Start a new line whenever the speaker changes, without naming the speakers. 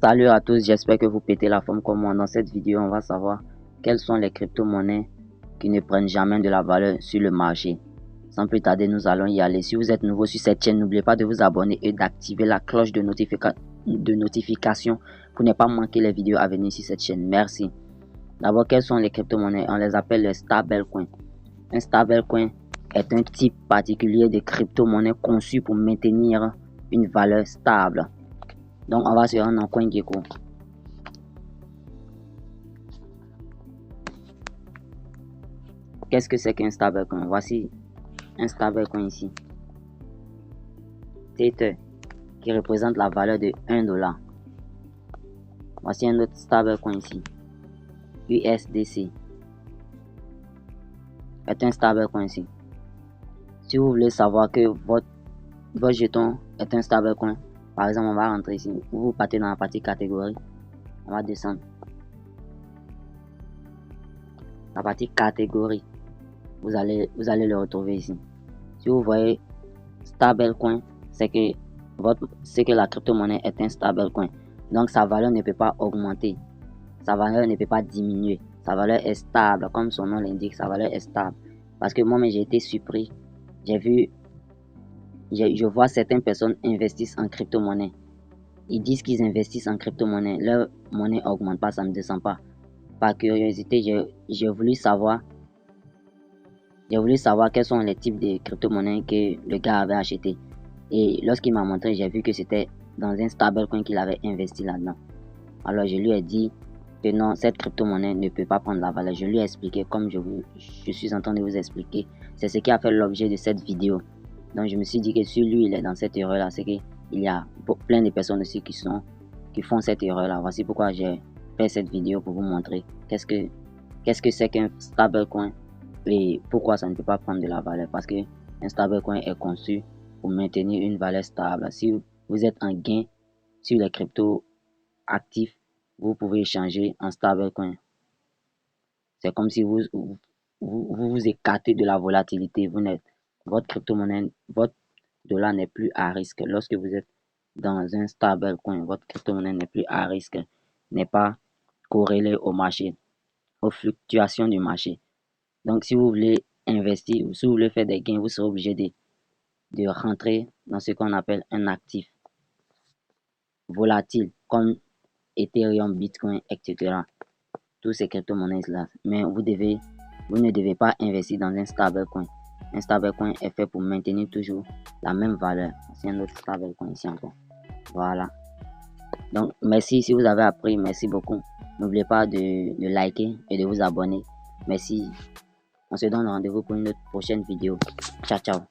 Salut à tous, j'espère que vous pétez la forme comme moi. Dans cette vidéo, on va savoir quelles sont les crypto-monnaies qui ne prennent jamais de la valeur sur le marché. Sans plus tarder, nous allons y aller. Si vous êtes nouveau sur cette chaîne, n'oubliez pas de vous abonner et d'activer la cloche de notification pour ne pas manquer les vidéos à venir sur cette chaîne. Merci. D'abord, quelles sont les crypto-monnaies? On les appelle les stablecoins. Un stablecoin est un type particulier de crypto-monnaie conçu pour maintenir une valeur stable. Donc, on va se rendre en CoinGecko. Qu'est-ce que c'est qu'un stablecoin? Voici un stablecoin ici. Tether, qui représente la valeur de 1 $. Voici un autre stablecoin ici. USDC est un stablecoin ici. Si vous voulez savoir que votre jeton est un stablecoin, par exemple, on va rentrer ici. Vous partez dans la partie catégorie. On va descendre. La partie catégorie. Vous allez le retrouver ici. Si vous voyez stablecoin, c'est que la crypto-monnaie est un stablecoin. Donc sa valeur ne peut pas augmenter. Sa valeur ne peut pas diminuer. Sa valeur est stable. Comme son nom l'indique, sa valeur est stable. Parce que moi, j'ai été surpris. Je vois certaines personnes investissent en crypto-monnaie. Ils disent qu'ils investissent en crypto-monnaie. Leur monnaie augmente pas, ça ne descend pas. Par curiosité, j'ai voulu savoir quels sont les types de crypto-monnaies que le gars avait acheté. Et lorsqu'il m'a montré, j'ai vu que c'était dans un stablecoin qu'il avait investi là-dedans. Alors je lui ai dit que non, cette crypto-monnaie ne peut pas prendre la valeur. Je lui ai expliqué comme je suis en train de vous expliquer. C'est ce qui a fait l'objet de cette vidéo. Donc je me suis dit que si lui il est dans cette erreur là, c'est qu'il y a plein de personnes aussi qui font cette erreur là. Voici pourquoi j'ai fait cette vidéo pour vous montrer qu'est-ce que c'est qu'un stablecoin et pourquoi ça ne peut pas prendre de la valeur. Parce que un stablecoin est conçu pour maintenir une valeur stable. Si vous êtes en gain sur les cryptos actifs, vous pouvez échanger en stablecoin. C'est comme si vous écartez de la volatilité. Votre crypto-monnaie, votre dollar n'est plus à risque. Lorsque vous êtes dans un stablecoin, votre crypto-monnaie n'est plus à risque, n'est pas corrélée au marché, aux fluctuations du marché. Donc, si vous voulez investir ou si vous voulez faire des gains, vous serez obligé de rentrer dans ce qu'on appelle un actif volatile, comme Ethereum, Bitcoin, etc. Tous ces crypto-monnaies-là. Mais vous ne devez pas investir dans un stablecoin. Un stablecoin est fait pour maintenir toujours la même valeur. C'est un autre stablecoin ici encore. Voilà. Donc, merci si vous avez appris. Merci beaucoup. N'oubliez pas de liker et de vous abonner. Merci. On se donne rendez-vous pour une autre prochaine vidéo. Ciao, ciao.